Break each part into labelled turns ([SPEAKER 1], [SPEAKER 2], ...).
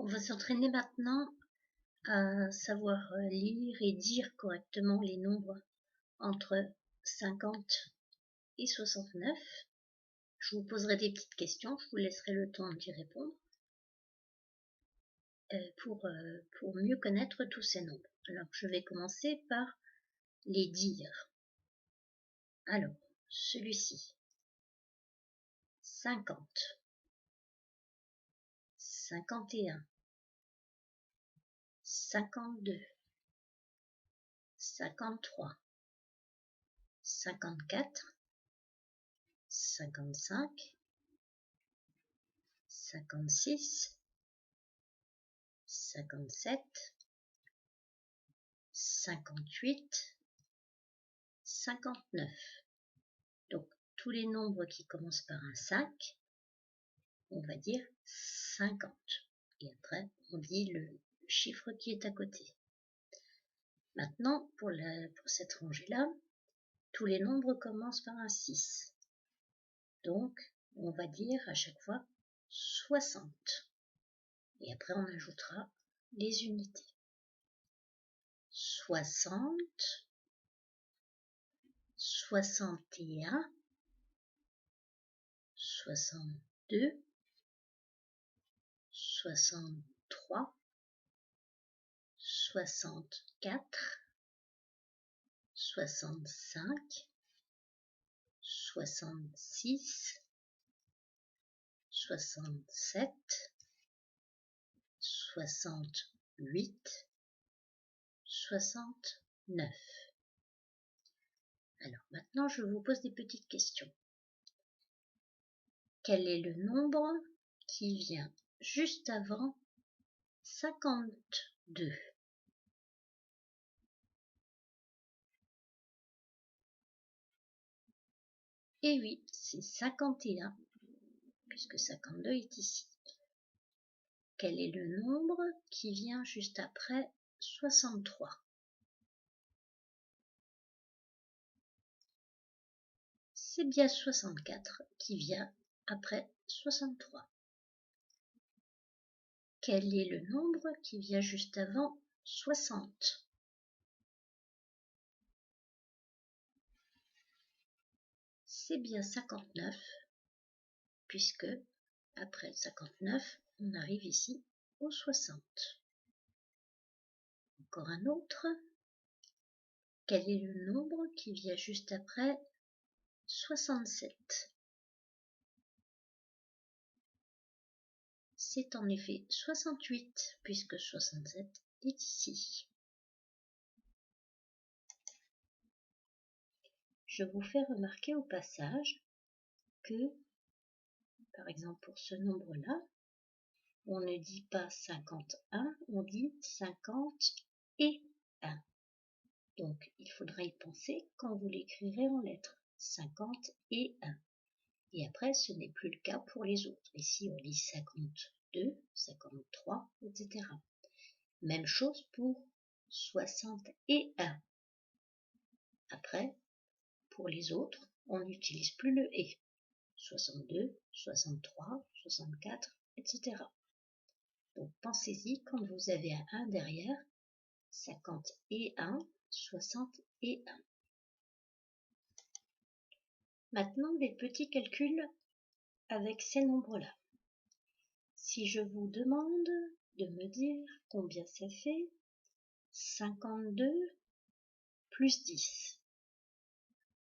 [SPEAKER 1] On va s'entraîner maintenant à savoir lire et dire correctement les nombres entre 50 et 69. Je vous poserai des petites questions, je vous laisserai le temps d'y répondre pour mieux connaître tous ces nombres. Alors, je vais commencer par les dire. Alors, celui-ci, 50, 51, 52, 53, 54, 55, 56, 57, 58, 59. Donc, tous les nombres qui commencent par un 5, on va dire 50. Et après, on dit le chiffre qui est à côté. Maintenant, pour cette rangée-là, tous les nombres commencent par un 6. Donc, on va dire à chaque fois 60. Et après, on ajoutera les unités. 60, 61, 62, 63, 64, 65, 66, 67, 68, 69. Alors maintenant, je vous pose des petites questions. Quel est le nombre qui vient juste avant 52? Et oui, c'est 51, puisque 52 est ici. Quel est le nombre qui vient juste après 63? C'est bien 64 qui vient après 63. Quel est le nombre qui vient juste avant 60? C'est bien 59, puisque après 59, on arrive ici au 60. Encore un autre. Quel est le nombre qui vient juste après 67? C'est en effet 68, puisque 67 est ici. Je vous fais remarquer au passage que, par exemple pour ce nombre-là, on ne dit pas 51, on dit 50 et 1. Donc, il faudra y penser quand vous l'écrirez en lettres. 50 et 1. Et après, ce n'est plus le cas pour les autres. Ici, on dit 52, 53, etc. Même chose pour 61. Après, pour les autres, on n'utilise plus le « et ». 62, 63, 64, etc. Donc, pensez-y quand vous avez un 1 derrière, 50 et 1, 60 et 1. Maintenant, des petits calculs avec ces nombres-là. Si je vous demande de me dire combien ça fait 52 plus 10,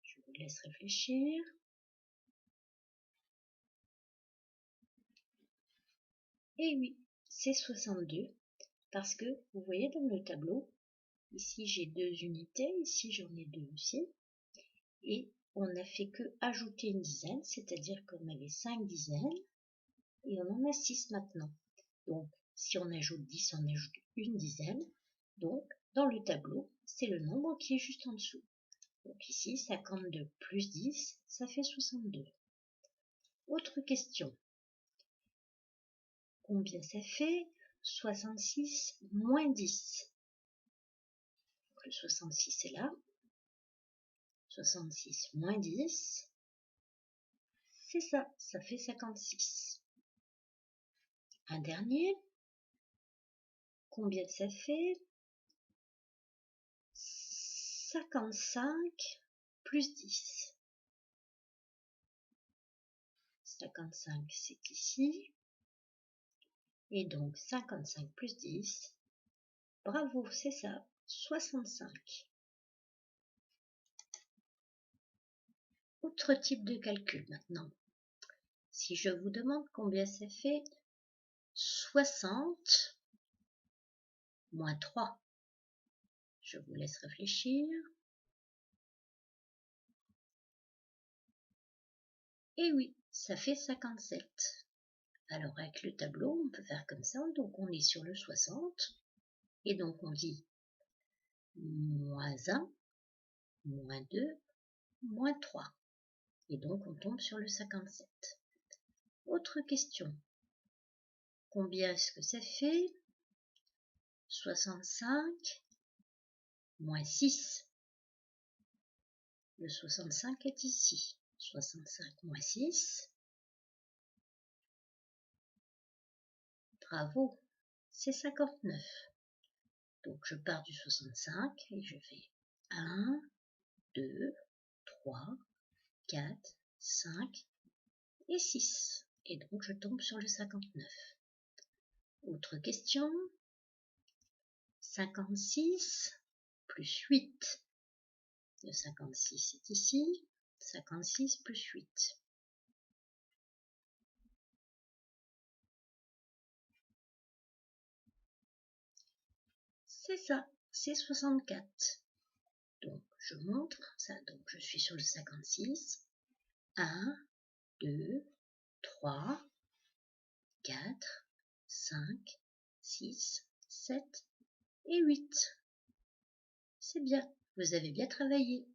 [SPEAKER 1] je vous laisse réfléchir. Et oui, c'est 62, parce que vous voyez dans le tableau, ici j'ai 2 unités, ici j'en ai 2 aussi, et on n'a fait que ajouter une dizaine, c'est-à-dire qu'on avait 5 dizaines, et on en a 6 maintenant. Donc, si on ajoute 10, on ajoute une dizaine. Donc, dans le tableau, c'est le nombre qui est juste en dessous. Donc ici, 52 plus 10, ça fait 62. Autre question. Combien ça fait 66 moins 10? Donc, le 66 est là. 66 moins 10, c'est ça, ça fait 56. Un dernier, combien ça fait 55 plus 10. 55, c'est ici. Et donc 55 plus 10. Bravo, c'est ça, 65. Autre type de calcul maintenant. Si je vous demande combien ça fait 60 moins 3, je vous laisse réfléchir. Et oui, ça fait 57. Alors avec le tableau, on peut faire comme ça. Donc on est sur le 60. Et donc on dit moins 1, moins 2, moins 3. Et donc on tombe sur le 57. Autre question. Combien est-ce que ça fait 65 moins 6. Le 65 est ici. 65 moins 6. Bravo, c'est 59. Donc je pars du 65 et je fais 1, 2, 3, 4, 5 et 6. Et donc je tombe sur le 59. Autre question. 56 plus 8. Le 56 est ici. 56 plus 8. C'est ça, c'est 64. Donc je montre ça. Donc je suis sur le 56. 1, 2, 3, 4, 5, 6, 7 et 8. C'est bien, vous avez bien travaillé.